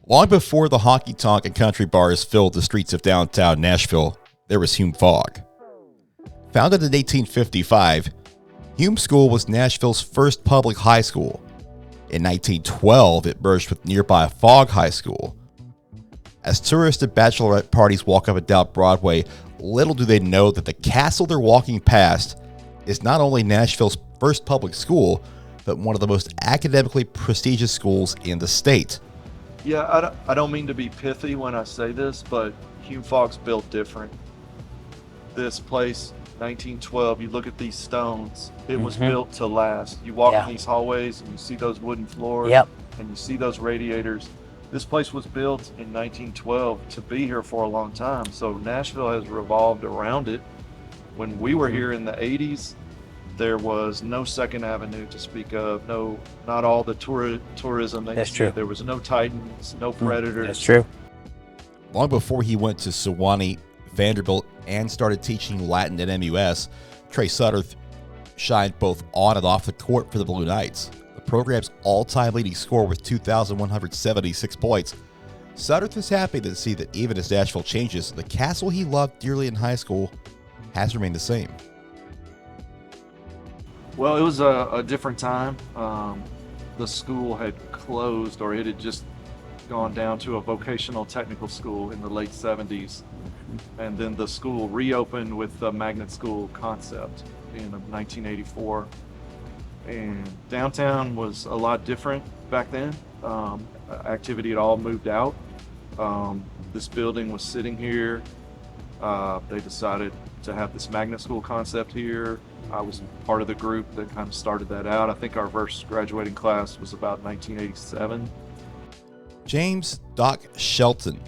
Long before the honky-tonk and country bars filled the streets of downtown Nashville, there was Hume-Fogg. Founded in 1855, Hume School was Nashville's first public high school. In 1912, it merged with nearby Fogg High School. As tourist and bachelorette parties walk up and down Broadway, little do they know that the castle they're walking past is not only Nashville's first public school, but one of the most academically prestigious schools in the state. Yeah, I don't mean to be pithy when I say this, but Hume-Fogg's built different. This place, 1912, you look at these stones, it was built to last. You walk in these hallways and you see those wooden floors and you see those radiators. This place was built in 1912 to be here for a long time. So Nashville has revolved around it. When we were here in the 80s, there was no Second Avenue to speak of, not all the tourism. That's true. There was no Titans, no Predators. That's true. Long before he went to Sewanee, Vanderbilt, and started teaching Latin at MUS, Trey Sutter shined both on and off the court for the Blue Knights. The program's all-time leading scorer with 2,176 points. Sutter was happy to see that even as Nashville changes, the castle he loved dearly in high school has remained the same. Well, it was a different time. The school had closed, or it had just gone down to a vocational technical school in the late 70s. And then the school reopened with the magnet school concept in 1984. And downtown was a lot different back then. Activity had all moved out. This building was sitting here. They decided to have this magnet school concept here. I was part of the group that kind of started that out. I think our first graduating class was about 1987. James Doc Shelton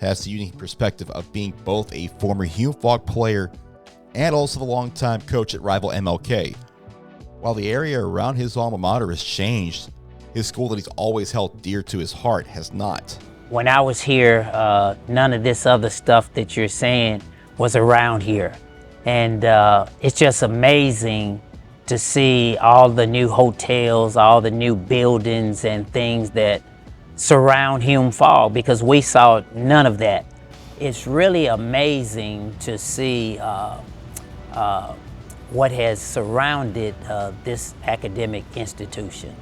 has the unique perspective of being both a former Hume-Fogg player and also the longtime coach at rival MLK. While the area around his alma mater has changed, his school that he's always held dear to his heart has not. When I was here, none of this other stuff that you're saying was around here. And it's just amazing to see all the new hotels, all the new buildings and things that surround Hume-Fogg, because we saw none of that. It's really amazing to see what has surrounded this academic institution.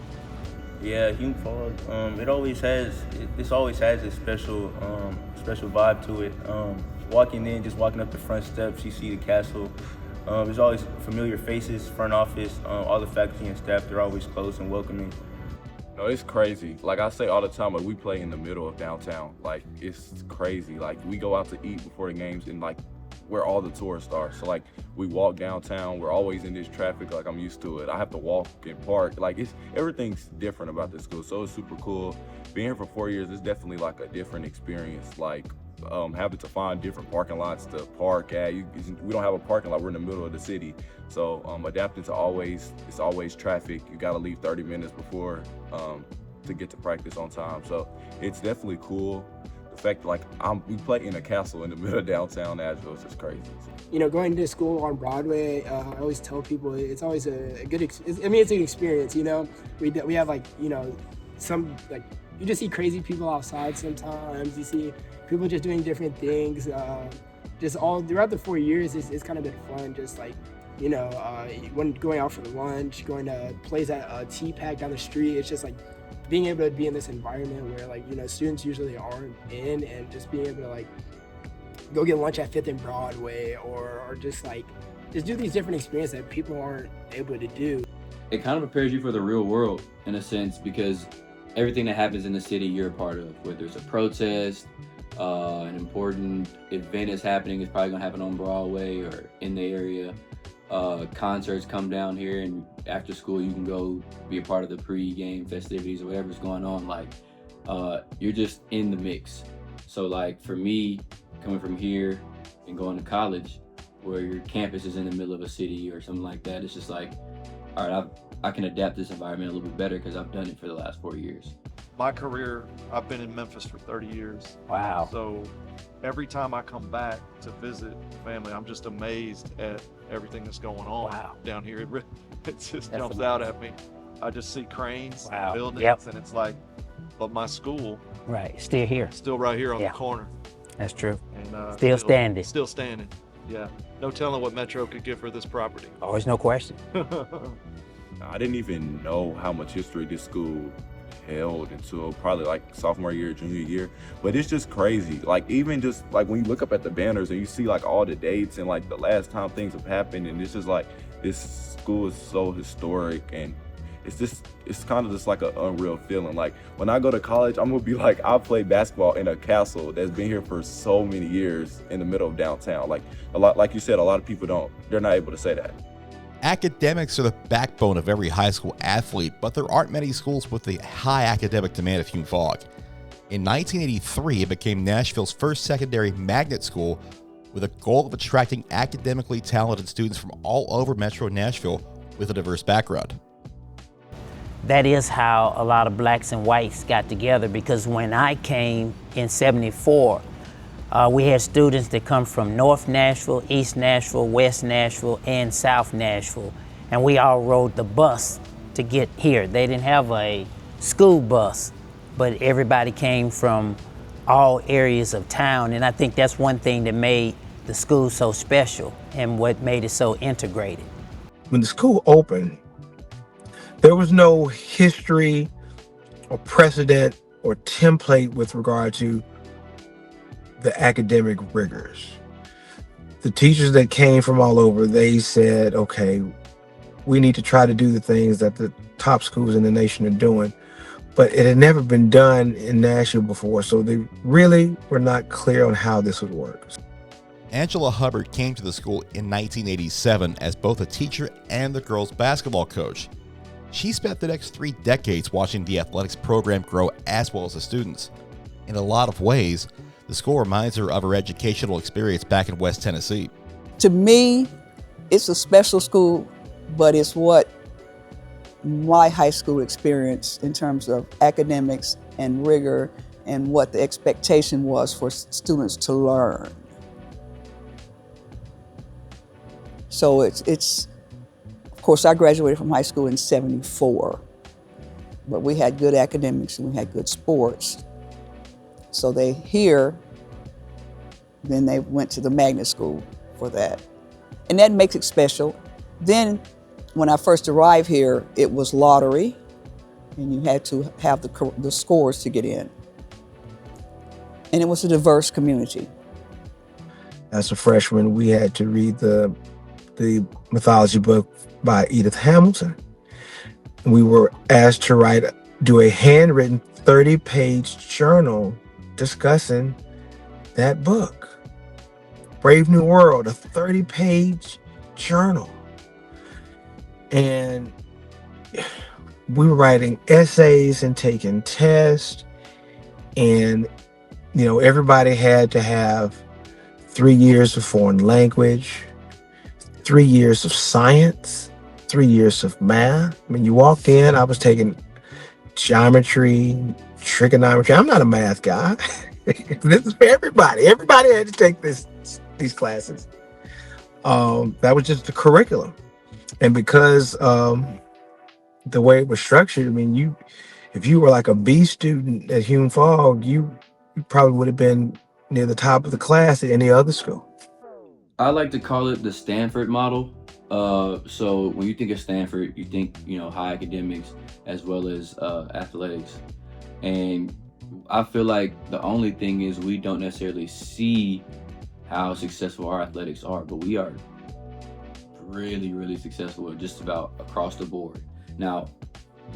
Yeah, Hume-Fogg. This always has a special vibe to it. Walking in, just walking up the front steps, you see the castle. There's always familiar faces, front office, all the faculty and staff, they're always close and welcoming. No, it's crazy. Like I say all the time, like we play in the middle of downtown. Like it's crazy. Like we go out to eat before the games and like where all the tourists are. So like we walk downtown, we're always in this traffic, like I'm used to it. I have to walk and park. Like everything's different about this school. So it's super cool. Being here for 4 years is definitely like a different experience. Like having to find different parking lots to park at. We don't have a parking lot, we're in the middle of the city. So adapting to it's always traffic. You gotta leave 30 minutes before to get to practice on time. So it's definitely cool. The fact that we play in a castle in the middle of downtown Nashville is just crazy. You know, going to school on Broadway, I always tell people it's always a good, it's an experience, you know. We have some, you just see crazy people outside sometimes. You see people just doing different things. Just all throughout the 4 years, it's kind of been fun. Just when going out for lunch, going to plays at T-Pack down the street. It's just being able to be in this environment where students usually aren't in, and just being able to go get lunch at 5th and Broadway, or just do these different experiences that people aren't able to do. It kind of prepares you for the real world in a sense, because everything that happens in the city you're a part of, whether it's a protest, an important event is happening, it's probably gonna happen on Broadway or in the area. Concerts come down here, and after school you can go be a part of the pre-game festivities or whatever's going on. You're just in the mix. So for me, coming from here and going to college where your campus is in the middle of a city or something like that, it's just all right, I can adapt this environment a little bit better because I've done it for the last 4 years. My career, I've been in Memphis for 30 years. Wow. So every time I come back to visit family, I'm just amazed at everything that's going on down here. It just jumps out at me. I just see cranes, buildings, and it's but my school Right, still here. still right here on Yeah. the corner. That's true. And Still standing. Still standing. Yeah. No telling what Metro could get for this property. Always no question. I didn't even know how much history this school held until probably like sophomore year, junior year. But it's just crazy. Like even just like when you look up at the banners and you see like all the dates and like the last time things have happened, and it's just like this school is so historic, and it's kind of just like an unreal feeling. Like when I go to college, I'm gonna be like, I played basketball in a castle that's been here for so many years in the middle of downtown. Like a lot, like you said, a lot of people they're not able to say that. Academics are the backbone of every high school athlete, but there aren't many schools with the high academic demand of Hume-Fogg. In 1983, it became Nashville's first secondary magnet school with a goal of attracting academically talented students from all over Metro Nashville with a diverse background. That is how a lot of blacks and whites got together, because when I came in '74, we had students that come from North Nashville, East Nashville, West Nashville, and South Nashville. And we all rode the bus to get here. They didn't have a school bus, but everybody came from all areas of town. And I think that's one thing that made the school so special and what made it so integrated. When the school opened, there was no history or precedent or template with regard to the academic rigors. The teachers that came from all over, they said, okay, we need to try to do the things that the top schools in the nation are doing, but it had never been done in Nashville before, so they really were not clear on how this would work. Angela Hubbard came to the school in 1987 as both a teacher and the girls' basketball coach. She spent the next 3 decades watching the athletics program grow as well as the students. In a lot of ways, the school reminds her of her educational experience back in West Tennessee. To me, it's a special school, but it's what my high school experience in terms of academics and rigor and what the expectation was for students to learn. So it's of course, I graduated from high school in '74, but we had good academics and we had good sports. So then they went to the magnet school for that. And that makes it special. Then when I first arrived here, it was lottery, and you had to have the scores to get in. And it was a diverse community. As a freshman, we had to read the mythology book by Edith Hamilton. We were asked to do a handwritten 30-page journal discussing that book. Brave New World, a 30-page journal. And we were writing essays and taking tests, and everybody had to have 3 years of foreign language, 3 years of science, 3 years of math. When you walked in, I was taking geometry, trigonometry. I'm not a math guy. This is for everybody. Everybody had to take these classes. That was just the curriculum. And because the way it was structured, I mean, if you were like a B student at Hume-Fogg, you probably would have been near the top of the class at any other school. I like to call it the Stanford model. So when you think of Stanford, you think, high academics as well as athletics. And I feel like the only thing is we don't necessarily see how successful our athletics are, but we are really, really successful just about across the board. Now,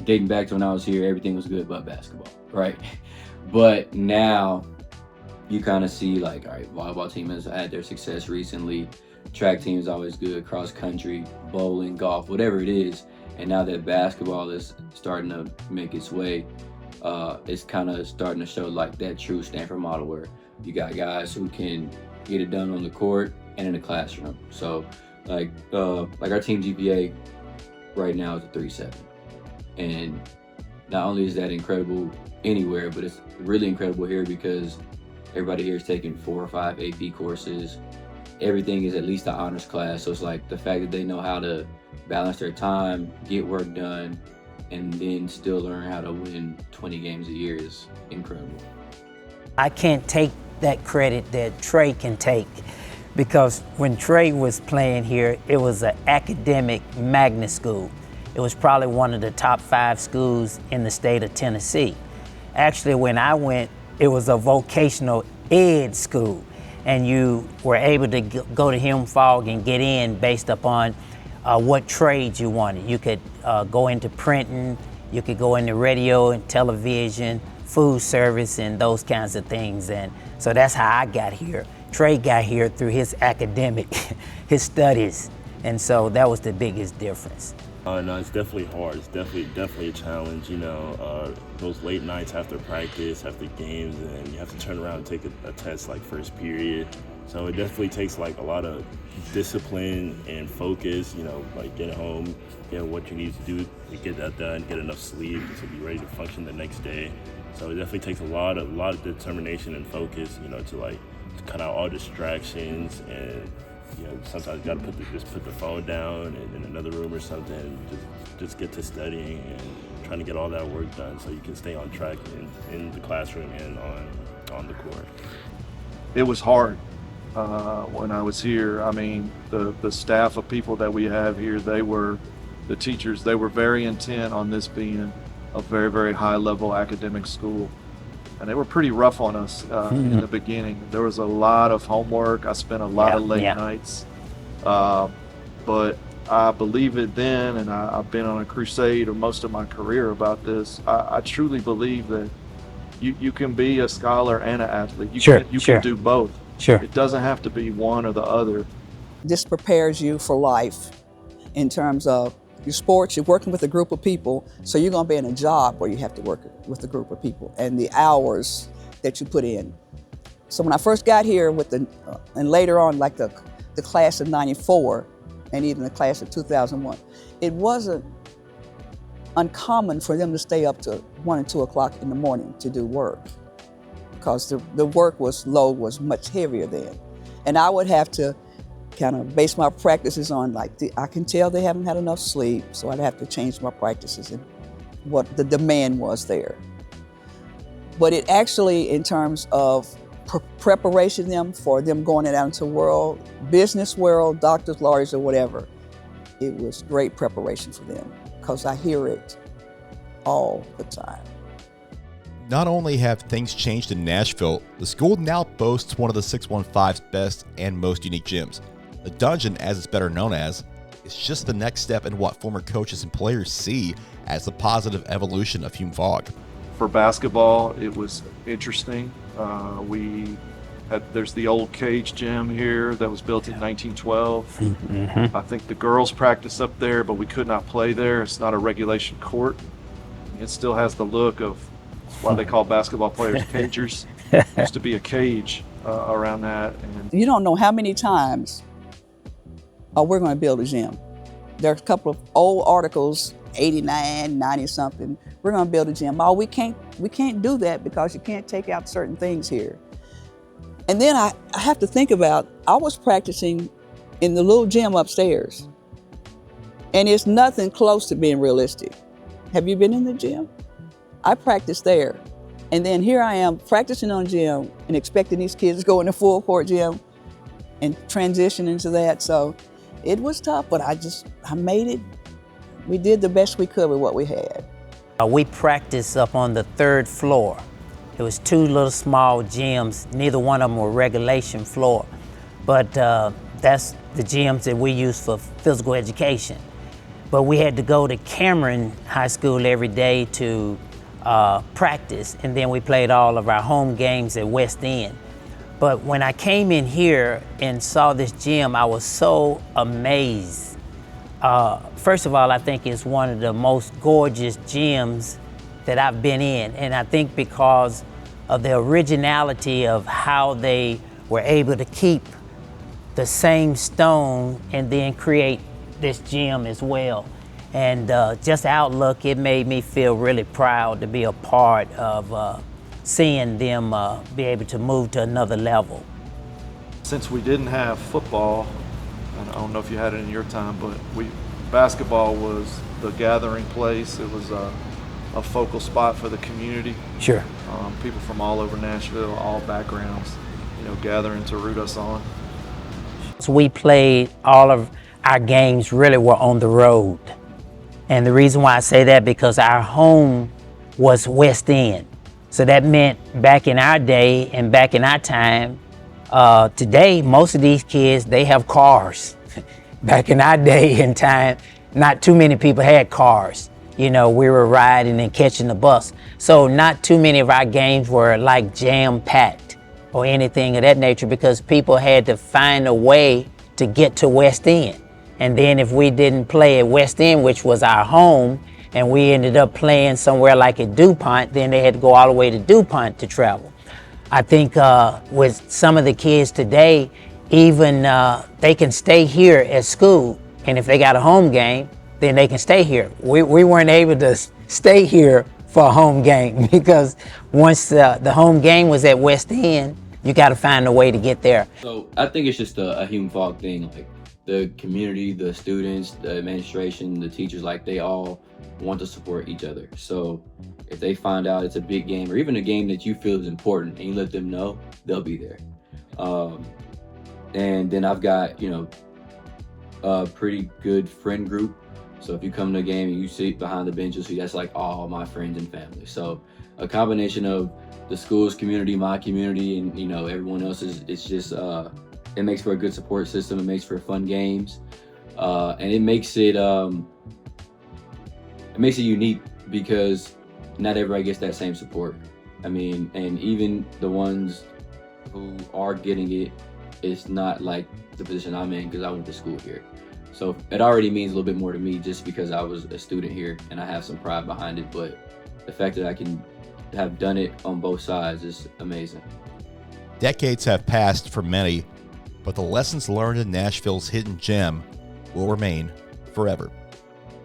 dating back to when I was here, everything was good but basketball, right? But now you kind of see like, all right, volleyball team has had their success recently. Track team is always good, cross country, bowling, golf, whatever it is. And now that basketball is starting to make its way, it's kind of starting to show like that true Stanford model where you got guys who can get it done on the court and in the classroom. So like our team GPA right now is a 3.7. And not only is that incredible anywhere, but it's really incredible here because everybody here is taking 4 or 5 AP courses. Everything is at least an honors class. So it's like the fact that they know how to balance their time, get work done, and then still learn how to win 20 games a year is incredible. I can't take that credit that Trey can take, because when Trey was playing here, it was an academic magnet school. It was probably one of the top 5 schools in the state of Tennessee. Actually, when I went, it was a vocational ed school, and you were able to go to Hume-Fogg and get in based upon what trades you wanted. You could go into printing, you could go into radio and television, food service, and those kinds of things. And so that's how I got here. Trey got here through his academic, his studies, and so that was the biggest difference. No, it's definitely hard. It's definitely a challenge. You know, those late nights after practice, after games, and you have to turn around and take a test like first period. So it definitely takes like a lot of discipline and focus. You know, like getting home, getting what you need to do to get that done, get enough sleep to be ready to function the next day. So it definitely takes a lot of determination and focus. You know, to cut out all distractions, and you know, sometimes you gotta just put the phone down and in another room or something, and just get to studying and trying to get all that work done so you can stay on track in the classroom and on the court. It was hard when I was here. I mean, the staff of people that we have here, the teachers, they were very intent on this being a very, very high level academic school. And they were pretty rough on us in the beginning. There was a lot of homework. I spent a lot of late nights. But I believe it then, and I've been on a crusade most of my career about this. I truly believe that you can be a scholar and an athlete. You can do both. Sure. It doesn't have to be one or the other. This prepares you for life in terms of your sports. You're working with a group of people, so you're going to be in a job where you have to work with a group of people, and the hours that you put in. So when I first got here and later on, like the class of '94 and even the class of 2001, it wasn't uncommon for them to stay up to 1 and 2 o'clock in the morning to do work, because the work load was much heavier then. And I would have to kind of base my practices on I can tell they haven't had enough sleep, so I'd have to change my practices and what the demand was there. But it actually, in terms of preparation for them going out into the business world, doctors, lawyers, or whatever, it was great preparation for them, because I hear it all the time. Not only have things changed in Nashville, the school now boasts one of the 615's best and most unique gyms. The Dungeon, as it's better known as, is just the next step in what former coaches and players see as the positive evolution of Hume-Fogg. For basketball, it was interesting. There's the old Cage gym here that was built in 1912. Mm-hmm. I think the girls practice up there, but we could not play there. It's not a regulation court. It still has the look of why they call basketball players cagers. Used to be a cage around that. And you don't know how many times we're going to build a gym. There's a couple of old articles, 89, 90 something. We're going to build a gym. Oh, we can't do that because you can't take out certain things here. And then I have to think about, I was practicing in the little gym upstairs, and it's nothing close to being realistic. Have you been in the gym? I practiced there. And then here I am practicing on gym and expecting these kids to go in the full court gym and transition into that. So it was tough, but I made it. We did the best we could with what we had. We practiced up on the 3rd floor. It was 2 little small gyms. Neither one of them were regulation floor. But that's the gyms that we use for physical education. But we had to go to Cameron High School every day to practice, and then we played all of our home games at West End. But when I came in here and saw this gym, I was so amazed. First of all, I think it's one of the most gorgeous gyms that I've been in, and I think because of the originality of how they were able to keep the same stone and then create this gym as well. And just the outlook, it made me feel really proud to be a part of seeing them be able to move to another level. since we didn't have football, and I don't know if you had it in your time, but basketball was the gathering place. It was a focal spot for the community. Sure. People from all over Nashville, all backgrounds, gathering to root us on. So we played all of our games really were on the road. And the reason why I say that, because our home was West End. So that meant back in our day and back in our time, today, most of these kids, they have cars. Back in our day and time, not too many people had cars. We were riding and catching the bus. So not too many of our games were like jam-packed or anything of that nature, because people had to find a way to get to West End. And then if we didn't play at West End, which was our home, and we ended up playing somewhere like at DuPont, then they had to go all the way to DuPont to travel. I think with some of the kids today, even they can stay here at school, and if they got a home game, then they can stay here. We weren't able to stay here for a home game, because once the home game was at West End, you got to find a way to get there. So I think it's just a Hume-Fogg thing. Like, the community, the students, the administration, the teachers, like, they all want to support each other. So if they find out it's a big game, or even a game that you feel is important, and you let them know, they'll be there. And then I've got, a pretty good friend group. So if you come to a game and you sit behind the bench, you'll see that's like all my friends and family. So a combination of the school's community, my community, and everyone else's, it's just it makes for a good support system. It makes for fun games, and it makes it unique, because not everybody gets that same support. I mean, and even the ones who are getting it, it's not like the position I'm in, because I went to school here. So it already means a little bit more to me just because I was a student here, and I have some pride behind it. But the fact that I can have done it on both sides is amazing. Decades have passed for many, but the lessons learned in Nashville's hidden gem will remain forever.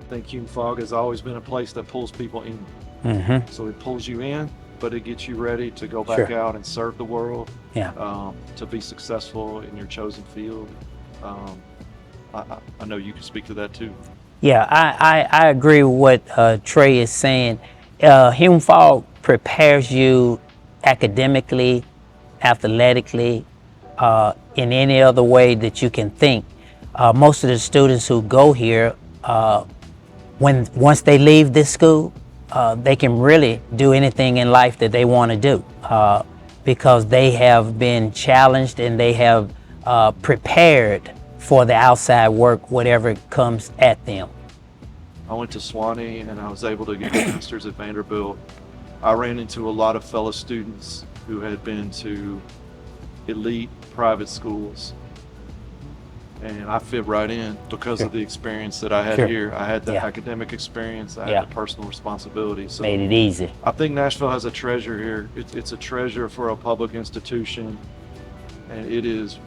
I think Hume-Fogg has always been a place that pulls people in. Mm-hmm. So it pulls you in, but it gets you ready to go back out and serve the world, to be successful in your chosen field. I know you can speak to that too. Yeah, I agree with what Trey is saying. Hume-Fogg prepares you academically, athletically, in any other way that you can think. Most of the students who go here, once they leave this school, they can really do anything in life that they want to do, because they have been challenged and they have prepared for the outside work, whatever comes at them. I went to Swanee and I was able to get a master's at Vanderbilt. I ran into a lot of fellow students who had been to elite private schools, and I fit right in because of the experience that I had here. I had the academic experience, I had the personal responsibility. So made it easy. I think Nashville has a treasure here. It's a treasure for a public institution, and it is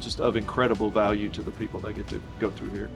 just of incredible value to the people that get to go through here.